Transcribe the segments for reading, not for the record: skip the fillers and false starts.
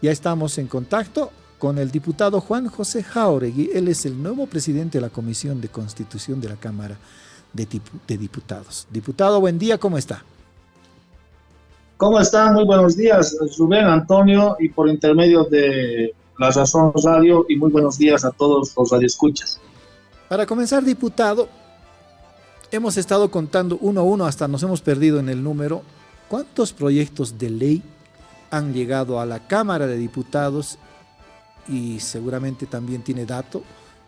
Ya estamos en contacto con el diputado Juan José Jáuregui. Él es el nuevo presidente de la Comisión de Constitución de la Cámara de Diputados. Diputado, buen día, ¿cómo está? ¿Cómo están? Muy buenos días, Rubén, Antonio, y por intermedio de La Razón Radio, y muy buenos días a todos los radioescuchas. Para comenzar, diputado, hemos estado contando uno a uno, hasta nos hemos perdido en el número. ¿Cuántos proyectos de ley han llegado a la Cámara de Diputados? Y seguramente también tiene dato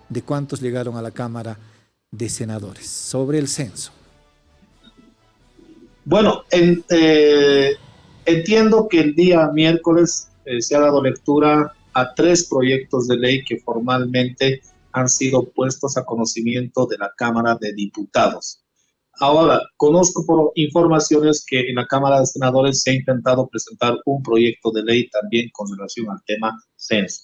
de cuántos llegaron a la Cámara de Senadores sobre el censo. Bueno, entiendo que el día miércoles se ha dado lectura a 3 proyectos de ley que formalmente han sido puestos a conocimiento de la Cámara de Diputados. Ahora, conozco por informaciones que en la Cámara de Senadores se ha intentado presentar un proyecto de ley también con relación al tema censo.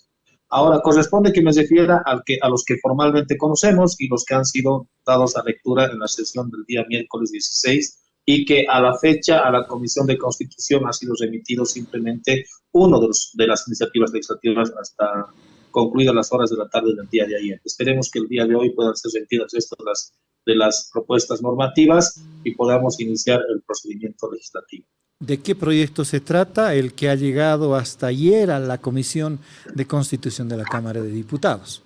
Ahora, corresponde que me refiera a los que formalmente conocemos y los que han sido dados a lectura en la sesión del día miércoles 16, y que a la fecha a la Comisión de Constitución ha sido remitido simplemente uno de las iniciativas legislativas hasta concluidas las horas de la tarde del día de ayer. Esperemos que el día de hoy puedan ser remitidas estas de las propuestas normativas y podamos iniciar el procedimiento legislativo. ¿De qué proyecto se trata? El que ha llegado hasta ayer a la Comisión de Constitución de la Cámara de Diputados.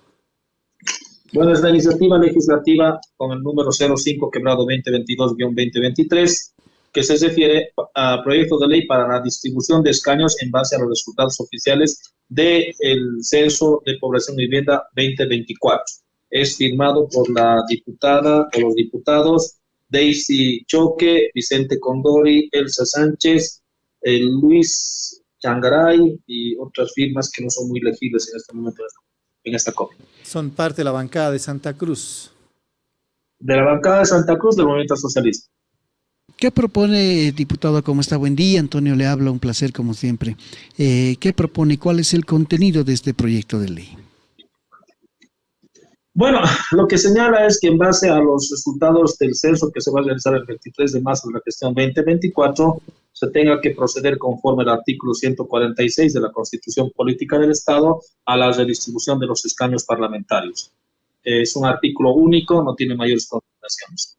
Bueno, es la iniciativa legislativa con el número 05/2022-2023, que se refiere a proyecto de ley para la distribución de escaños en base a los resultados oficiales del Censo de Población y Vivienda 2024. Es firmado por la diputada, por los diputados Daisy Choque, Vicente Condori, Elsa Sánchez, Luis Changaray y otras firmas que no son muy legibles en este momento en esta copia. Son parte de la bancada de Santa Cruz. De la bancada de Santa Cruz del Movimiento Socialista. ¿Qué propone, diputado? ¿Cómo está? Buen día, Antonio le habla, un placer como siempre. ¿Qué propone? ¿Cuál es el contenido de este proyecto de ley? Bueno, lo que señala es que en base a los resultados del censo que se va a realizar el 23 de marzo de la gestión 2024, se tenga que proceder conforme al artículo 146 de la Constitución Política del Estado a la redistribución de los escaños parlamentarios. Es un artículo único, no tiene mayores consideraciones.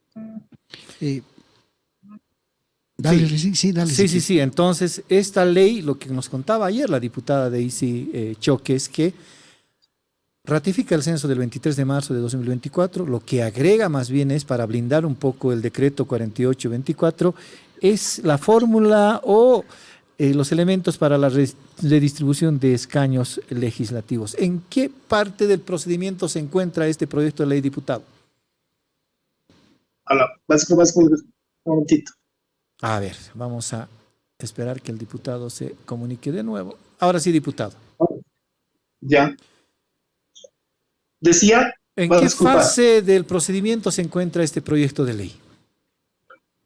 Sí. Entonces, esta ley, lo que nos contaba ayer la diputada Daisy Choque, es que ratifica el censo del 23 de marzo de 2024, lo que agrega más bien es para blindar un poco el decreto 4824, es la fórmula o los elementos para la redistribución de escaños legislativos. ¿En qué parte del procedimiento se encuentra este proyecto de ley, diputado? Un momentito. A ver, vamos a esperar que el diputado se comunique de nuevo. Ahora sí, diputado. Ya. Decía... ¿En qué fase del procedimiento se encuentra este proyecto de ley?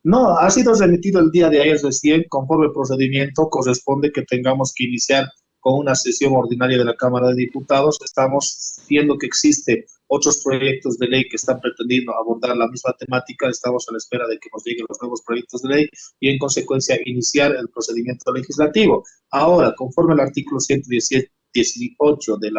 No, ha sido remitido el día de ayer recién. Conforme el procedimiento corresponde que tengamos que iniciar con una sesión ordinaria de la Cámara de Diputados. Estamos viendo que existen otros proyectos de ley que están pretendiendo abordar la misma temática. Estamos a la espera de que nos lleguen los nuevos proyectos de ley y en consecuencia iniciar el procedimiento legislativo. Ahora, conforme al artículo 118 del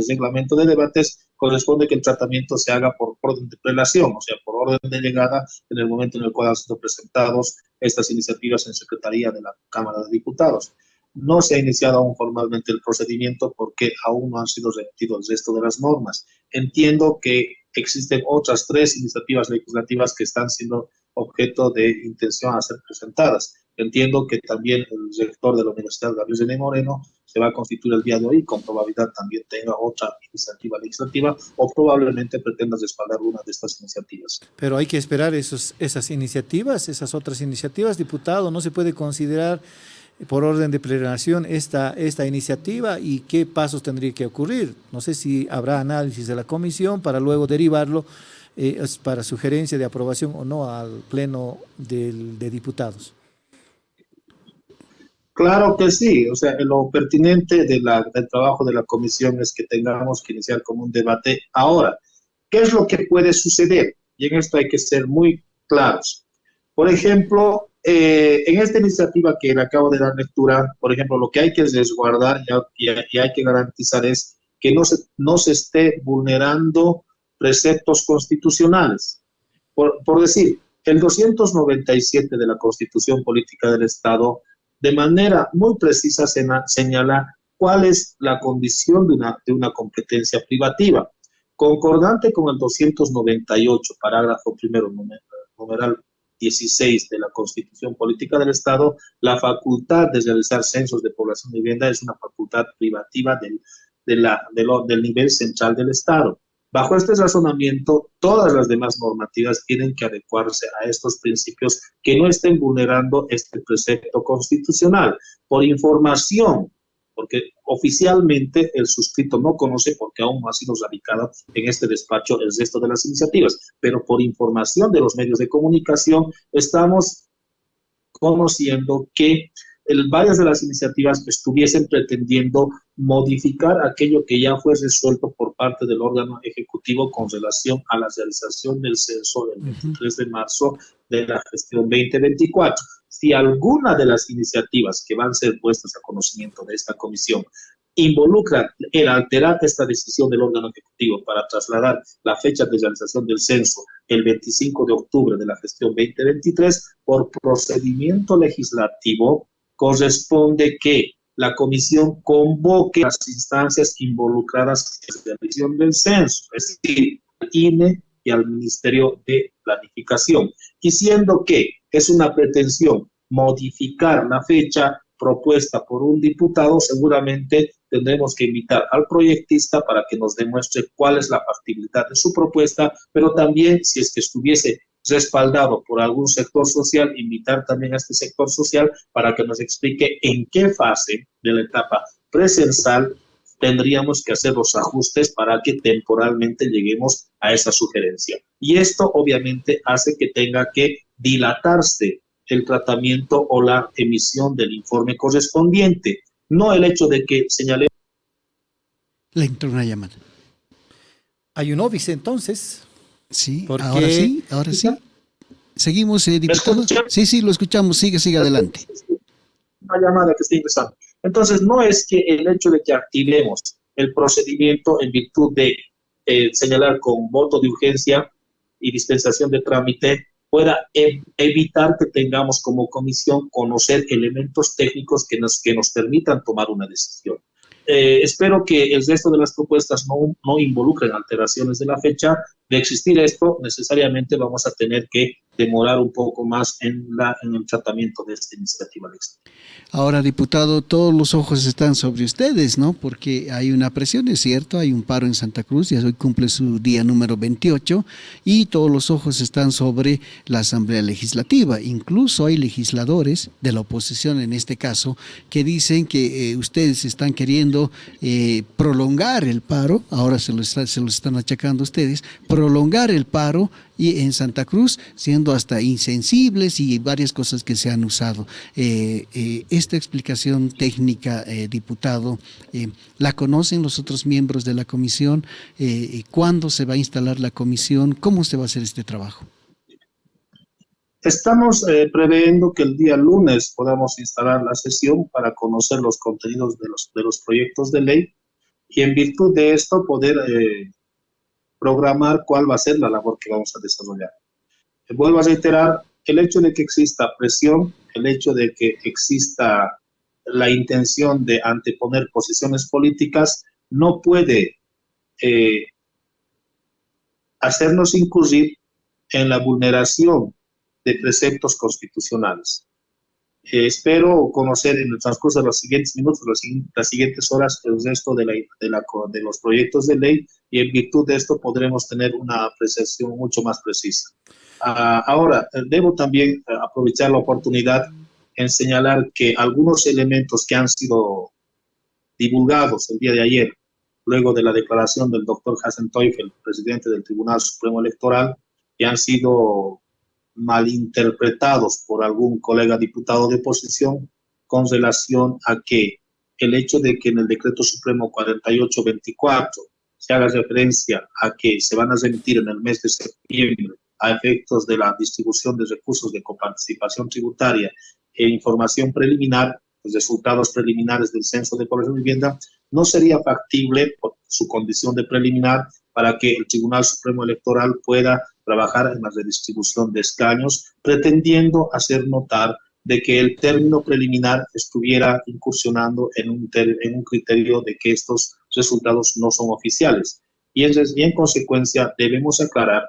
reglamento de debates, corresponde que el tratamiento se haga por orden de prelación, o sea, por orden de llegada en el momento en el cual han sido presentados estas iniciativas en Secretaría de la Cámara de Diputados. No se ha iniciado aún formalmente el procedimiento porque aún no han sido remitidos el resto de las normas. Entiendo que existen otras 3 iniciativas legislativas que están siendo objeto de intención a ser presentadas. Entiendo que también el rector de la Universidad, Gabriel René Moreno, se va a constituir el día de hoy, con probabilidad también tenga otra iniciativa legislativa o probablemente pretenda respaldar una de estas iniciativas. Pero hay que esperar esas iniciativas, esas otras iniciativas, diputado. No se puede considerar por orden de planación esta iniciativa y qué pasos tendría que ocurrir. No sé si habrá análisis de la comisión para luego derivarlo para sugerencia de aprobación o no al pleno de diputados. Claro que sí, o sea, lo pertinente del trabajo de la comisión es que tengamos que iniciar con un debate. Ahora, ¿qué es lo que puede suceder? Y en esto hay que ser muy claros. Por ejemplo, En esta iniciativa que le acabo de dar lectura, por ejemplo, lo que hay que resguardar y hay que garantizar es que no se esté vulnerando preceptos constitucionales. Por decir, el 297 de la Constitución Política del Estado, de manera muy precisa señala cuál es la condición de una competencia privativa. Concordante con el 298, parágrafo primero, numeral 16 de la Constitución Política del Estado, la facultad de realizar censos de población y vivienda es una facultad privativa del nivel central del Estado. Bajo este razonamiento, todas las demás normativas tienen que adecuarse a estos principios que no estén vulnerando este precepto constitucional. Por información, porque oficialmente el suscrito no conoce, porque aún no ha sido radicado en este despacho el resto de las iniciativas, pero por información de los medios de comunicación estamos conociendo que varias de las iniciativas estuviesen pretendiendo modificar aquello que ya fue resuelto por parte del órgano ejecutivo con relación a la realización del censo del 23 de marzo de la gestión 2024. Si alguna de las iniciativas que van a ser puestas a conocimiento de esta comisión involucra el alterar esta decisión del órgano ejecutivo para trasladar la fecha de realización del censo el 25 de octubre de la gestión 2023, por procedimiento legislativo, corresponde que la comisión convoque a las instancias involucradas en la realización del censo, es decir, al INE y al Ministerio de Planificación. Y siendo que es una pretensión modificar la fecha propuesta por un diputado, seguramente tendremos que invitar al proyectista para que nos demuestre cuál es la factibilidad de su propuesta, pero también, si es que estuviese respaldado por algún sector social, invitar también a este sector social para que nos explique en qué fase de la etapa precensal tendríamos que hacer los ajustes para que temporalmente lleguemos a esa sugerencia. Y esto obviamente hace que tenga que dilatarse el tratamiento o la emisión del informe correspondiente, no el hecho de que señalemos. Le entró una llamada. Hay un óbice entonces. Sí, porque... ahora sí. Seguimos, diputado. Sí, lo escuchamos. Sigue adelante. Una llamada que está ingresando. Entonces, no es que el hecho de que activemos el procedimiento en virtud de señalar con voto de urgencia y dispensación de trámite pueda evitar que tengamos como comisión conocer elementos técnicos que nos permitan tomar una decisión. Espero que el resto de las propuestas no involucren alteraciones de la fecha. De existir esto, necesariamente vamos a tener que demorar un poco más en el tratamiento de esta iniciativa legislativa. Ahora, diputado, todos los ojos están sobre ustedes, ¿no? Porque hay una presión, es cierto, hay un paro en Santa Cruz, ya hoy cumple su día número 28, y todos los ojos están sobre la Asamblea Legislativa. Incluso hay legisladores de la oposición, en este caso, que dicen que ustedes están queriendo prolongar el paro, ahora se lo están achacando ustedes, prolongar el paro y en Santa Cruz, siendo hasta insensibles y varias cosas que se han usado. Esta explicación técnica, diputado, ¿la conocen los otros miembros de la comisión? ¿Cuándo se va a instalar la comisión? ¿Cómo se va a hacer este trabajo? Estamos previendo que el día lunes podamos instalar la sesión para conocer los contenidos de los proyectos de ley y en virtud de esto poder programar cuál va a ser la labor que vamos a desarrollar. Vuelvo a reiterar, el hecho de que exista presión, el hecho de que exista la intención de anteponer posiciones políticas, no puede hacernos incurrir en la vulneración de preceptos constitucionales. Espero conocer en el transcurso de los siguientes minutos, las siguientes horas, el resto de los proyectos de ley y en virtud de esto podremos tener una apreciación mucho más precisa. Ahora, debo también aprovechar la oportunidad en señalar que algunos elementos que han sido divulgados el día de ayer, luego de la declaración del doctor Hassan Teufel, presidente del Tribunal Supremo Electoral, que han sido malinterpretados por algún colega diputado de oposición con relación a que el hecho de que en el decreto supremo 4824 se haga referencia a que se van a remitir en el mes de septiembre a efectos de la distribución de recursos de coparticipación tributaria e información preliminar, los resultados preliminares del Censo de Población y Vivienda, no sería factible por su condición de preliminar para que el Tribunal Supremo Electoral pueda trabajar en la redistribución de escaños, pretendiendo hacer notar de que el término preliminar estuviera incursionando en un criterio de que estos resultados no son oficiales. Y en consecuencia debemos aclarar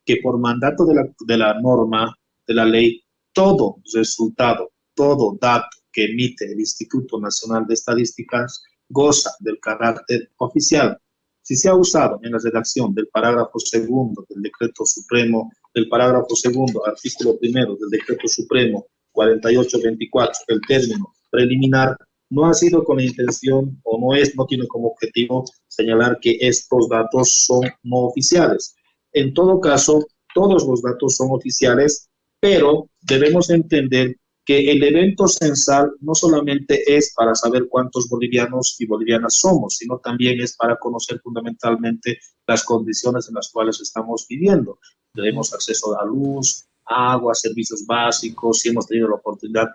que por mandato de la norma, de la ley, todo resultado, todo dato que emite el Instituto Nacional de Estadísticas goza del carácter oficial. Si se ha usado en la redacción del parágrafo segundo del decreto supremo, del parágrafo segundo, artículo primero del decreto supremo 4824, el término preliminar, no ha sido con la intención o no tiene como objetivo señalar que estos datos son no oficiales. En todo caso, todos los datos son oficiales, pero debemos entender que el evento censal no solamente es para saber cuántos bolivianos y bolivianas somos, sino también es para conocer fundamentalmente las condiciones en las cuales estamos viviendo. Tenemos acceso a luz, agua, servicios básicos, si hemos tenido la oportunidad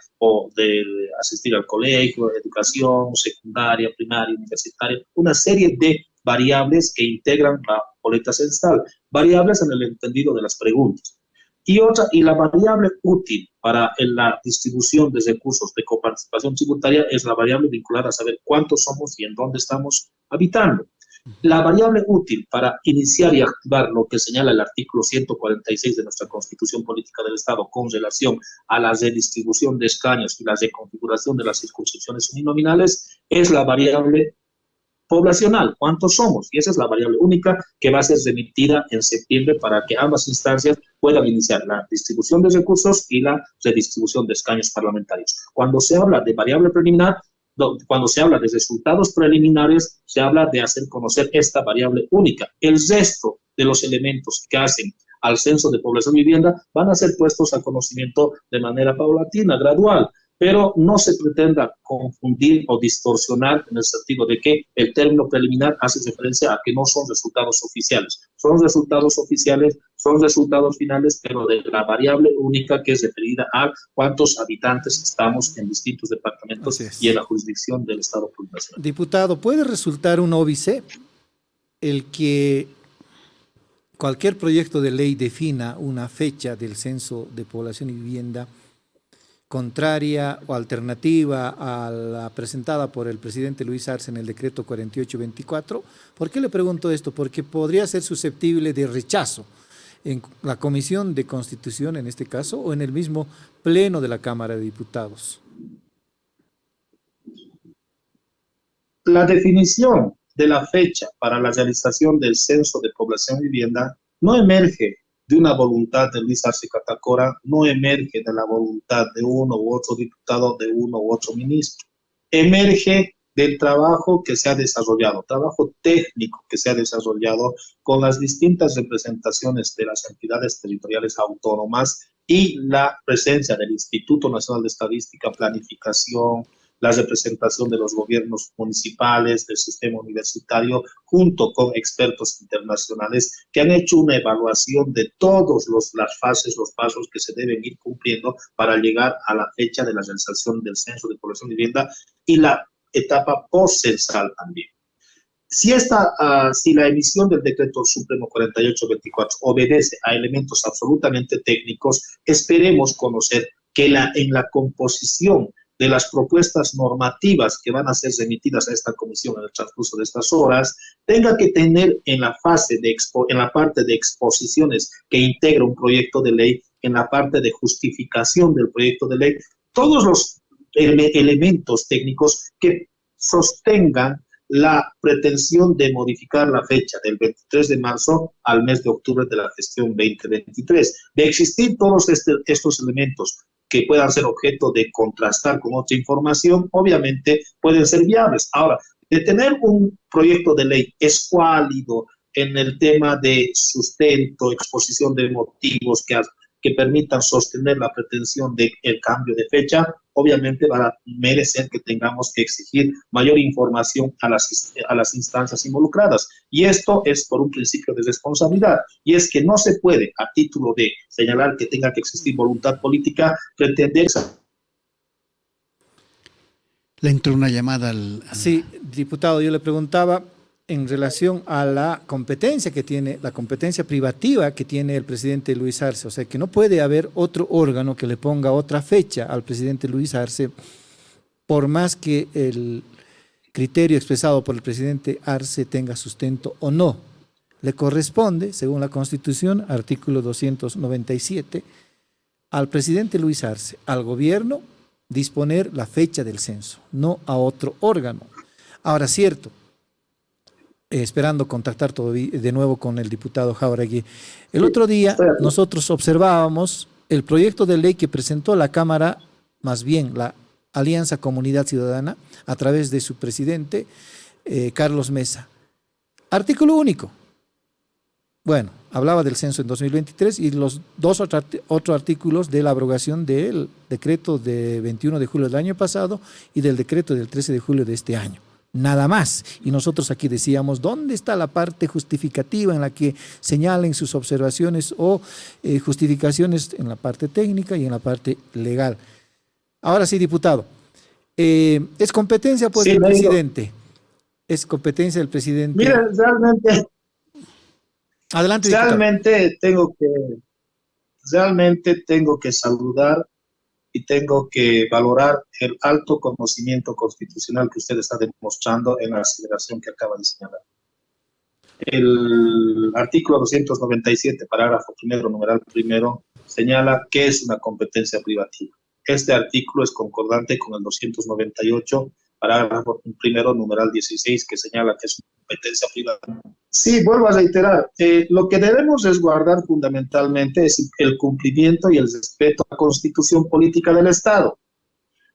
de asistir al colegio, educación secundaria, primaria, universitaria, una serie de variables que integran la boleta censal, variables en el entendido de las preguntas. Y la variable útil para la distribución de recursos de coparticipación tributaria es la variable vinculada a saber cuántos somos y en dónde estamos habitando. La variable útil para iniciar y activar lo que señala el artículo 146 de nuestra Constitución Política del Estado con relación a la redistribución de escaños y la reconfiguración de las circunscripciones uninominales es la variable poblacional, cuántos somos, y esa es la variable única que va a ser remitida en septiembre para que ambas instancias puedan iniciar la distribución de recursos y la redistribución de escaños parlamentarios. Cuando se habla de variable preliminar, cuando se habla de resultados preliminares, se habla de hacer conocer esta variable única. El resto de los elementos que hacen al Censo de Población y Vivienda van a ser puestos a conocimiento de manera paulatina, gradual, pero no se pretenda confundir o distorsionar en el sentido de que el término preliminar hace referencia a que no son resultados oficiales. Son resultados oficiales, son resultados finales, pero de la variable única que es referida a cuántos habitantes estamos en distintos departamentos y en la jurisdicción del Estado plurinacional. Diputado, ¿puede resultar un óbice el que cualquier proyecto de ley defina una fecha del Censo de Población y Vivienda contraria o alternativa a la presentada por el presidente Luis Arce en el decreto 4824? ¿Por qué le pregunto esto? Porque podría ser susceptible de rechazo en la Comisión de Constitución, en este caso, o en el mismo Pleno de la Cámara de Diputados. La definición de la fecha para la realización del Censo de Población y Vivienda no emerge de una voluntad de Luis Arce Catacora, no emerge de la voluntad de uno u otro diputado, de uno u otro ministro. Emerge del trabajo que se ha desarrollado, trabajo técnico que se ha desarrollado con las distintas representaciones de las entidades territoriales autónomas y la presencia del Instituto Nacional de Estadística, Planificación, la representación de los gobiernos municipales, del sistema universitario, junto con expertos internacionales que han hecho una evaluación de todas las fases, los pasos que se deben ir cumpliendo para llegar a la fecha de la realización del Censo de Población y Vivienda y la etapa post-censal también. Si la emisión del Decreto Supremo 4824 obedece a elementos absolutamente técnicos, esperemos conocer que en la composición de las propuestas normativas que van a ser remitidas a esta comisión en el transcurso de estas horas, tenga que tener en la parte de exposiciones que integra un proyecto de ley, en la parte de justificación del proyecto de ley, todos los elementos técnicos que sostengan la pretensión de modificar la fecha del 23 de marzo al mes de octubre de la gestión 2023. De existir todos estos elementos que puedan ser objeto de contrastar con otra información, obviamente pueden ser viables. Ahora, de tener un proyecto de ley escuálido en el tema de sustento, exposición de motivos, que que permitan sostener la pretensión del cambio de fecha, obviamente van a merecer que tengamos que exigir mayor información a las instancias involucradas. Y esto es por un principio de responsabilidad. Y es que no se puede, a título de señalar que tenga que existir voluntad política, pretender... Le entró una llamada al... Sí, diputado, yo le preguntaba en relación a la competencia que tiene, la competencia privativa que tiene el presidente Luis Arce, o sea que no puede haber otro órgano que le ponga otra fecha al presidente Luis Arce, por más que el criterio expresado por el presidente Arce tenga sustento o no. Le corresponde, según la Constitución, artículo 297, al presidente Luis Arce, al gobierno, disponer la fecha del censo, no a otro órgano. Ahora, cierto, esperando contactar de nuevo con el diputado Jáuregui. El otro día nosotros observábamos el proyecto de ley que presentó la Cámara, más bien la Alianza Comunidad Ciudadana, a través de su presidente, Carlos Mesa. Artículo único. Bueno, hablaba del censo en 2023 y los dos otros artículos de la abrogación del decreto de 21 de julio del año pasado y del decreto del 13 de julio de este año. Nada más. Y nosotros aquí decíamos, ¿dónde está la parte justificativa en la que señalen sus observaciones o justificaciones en la parte técnica y en la parte legal? Ahora sí, diputado, es competencia pues del presidente. Es competencia del presidente. Mira, realmente... Adelante, diputado. Realmente tengo que saludar y tengo que valorar el alto conocimiento constitucional que usted está demostrando en la aceleración que acaba de señalar. El artículo 297, parágrafo primero, numeral primero, señala que es una competencia privativa. Este artículo es concordante con el 298, parágrafo primero, numeral 16, que señala que es una competencia privada. Sí, vuelvo a reiterar, lo que debemos resguardar fundamentalmente es el cumplimiento y el respeto a la Constitución Política del Estado.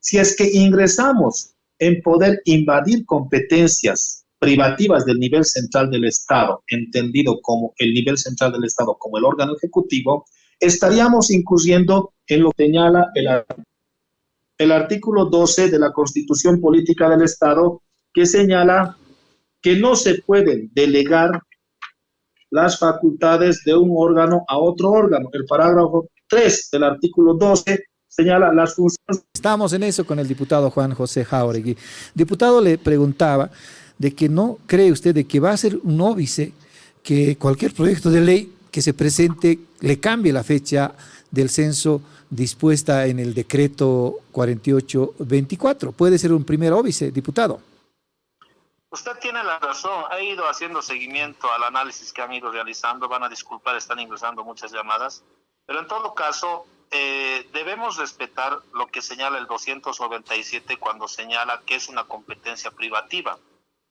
Si es que ingresamos en poder invadir competencias privativas del nivel central del Estado, entendido como el nivel central del Estado como el órgano ejecutivo, estaríamos incurriendo en lo que señala el artículo 12 de la Constitución Política del Estado, que señala que no se pueden delegar las facultades de un órgano a otro órgano. El parágrafo 3 del artículo 12 señala las funciones. Estamos en eso con el diputado Juan José Jáuregui. Diputado, le preguntaba de que no cree usted de que va a ser un óbice que cualquier proyecto de ley que se presente le cambie la fecha del censo dispuesta en el decreto 4824. Puede ser un primer óbice, diputado. Usted tiene la razón, ha ido haciendo seguimiento al análisis que han ido realizando, van a disculpar, están ingresando muchas llamadas, pero en todo caso debemos respetar lo que señala el 297 cuando señala que es una competencia privativa,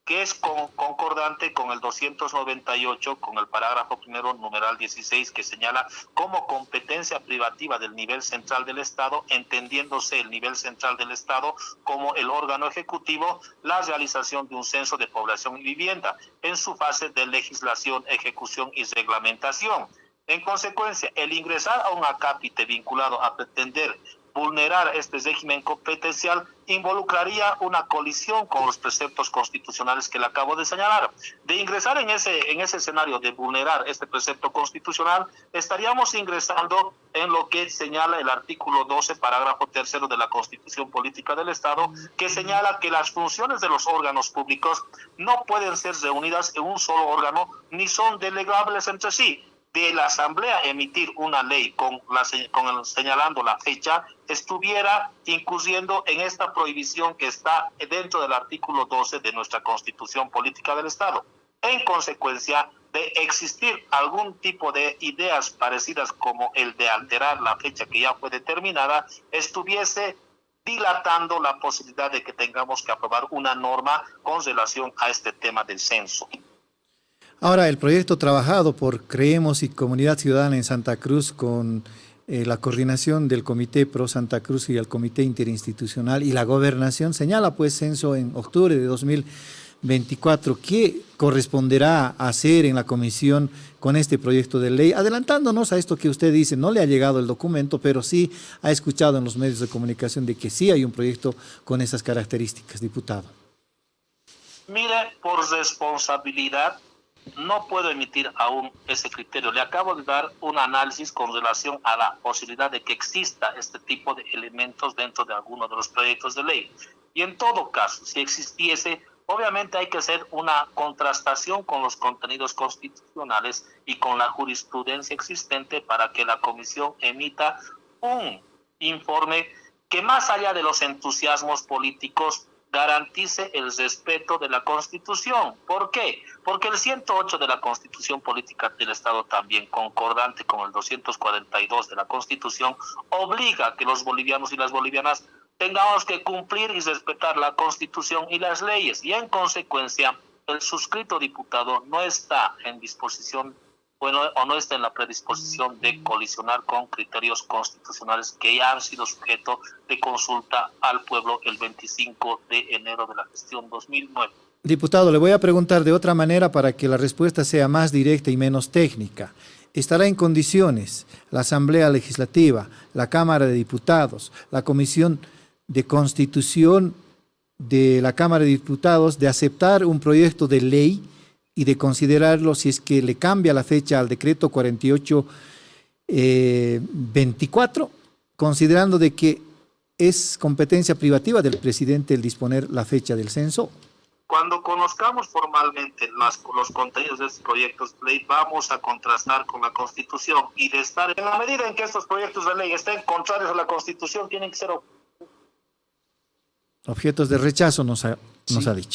que es concordante con el 298, con el parágrafo primero, numeral 16, que señala como competencia privativa del nivel central del Estado, entendiéndose el nivel central del Estado como el órgano ejecutivo, la realización de un censo de población y vivienda en su fase de legislación, ejecución y reglamentación. En consecuencia, el ingresar a un acápite vinculado a pretender vulnerar este régimen competencial involucraría una colisión con los preceptos constitucionales que le acabo de señalar. De ingresar en ese escenario de vulnerar este precepto constitucional, estaríamos ingresando en lo que señala el artículo 12, parágrafo tercero de la Constitución Política del Estado, que señala que las funciones de los órganos públicos no pueden ser reunidas en un solo órgano ni son delegables entre sí. De la Asamblea emitir una ley señalando la fecha, estuviera incurriendo en esta prohibición que está dentro del artículo 12 de nuestra Constitución Política del Estado. En consecuencia de existir algún tipo de ideas parecidas como el de alterar la fecha que ya fue determinada, estuviese dilatando la posibilidad de que tengamos que aprobar una norma con relación a este tema del censo. Ahora, el proyecto trabajado por Creemos y Comunidad Ciudadana en Santa Cruz con la coordinación del Comité Pro Santa Cruz y el Comité Interinstitucional y la Gobernación señala pues censo en octubre de 2024. ¿Qué corresponderá hacer en la comisión con este proyecto de ley? Adelantándonos a esto que usted dice, no le ha llegado el documento, pero sí ha escuchado en los medios de comunicación de que sí hay un proyecto con esas características, diputado. Mire, por responsabilidad no puedo emitir aún ese criterio. Le acabo de dar un análisis con relación a la posibilidad de que exista este tipo de elementos dentro de alguno de los proyectos de ley. Y en todo caso, si existiese, obviamente hay que hacer una contrastación con los contenidos constitucionales y con la jurisprudencia existente para que la comisión emita un informe que, más allá de los entusiasmos políticos, garantice el respeto de la Constitución. ¿Por qué? Porque el 108 de la Constitución Política del Estado, también concordante con el 242 de la Constitución, obliga a que los bolivianos y las bolivianas tengamos que cumplir y respetar la Constitución y las leyes. Y en consecuencia, el suscrito diputado no está en disposición, bueno, o no está en la predisposición de colisionar con criterios constitucionales que ya han sido sujeto de consulta al pueblo el 25 de enero de la gestión 2009. Diputado, le voy a preguntar de otra manera para que la respuesta sea más directa y menos técnica. ¿Estará en condiciones la Asamblea Legislativa, la Cámara de Diputados, la Comisión de Constitución de la Cámara de Diputados de aceptar un proyecto de ley y de considerarlo si es que le cambia la fecha al decreto 48-24, considerando de que es competencia privativa del presidente el disponer la fecha del censo? Cuando conozcamos formalmente los contenidos de estos proyectos de ley, vamos a contrastar con la Constitución, y de estar, en la medida en que estos proyectos de ley estén contrarios a la Constitución, tienen que ser objetos de rechazo, nos ha dicho.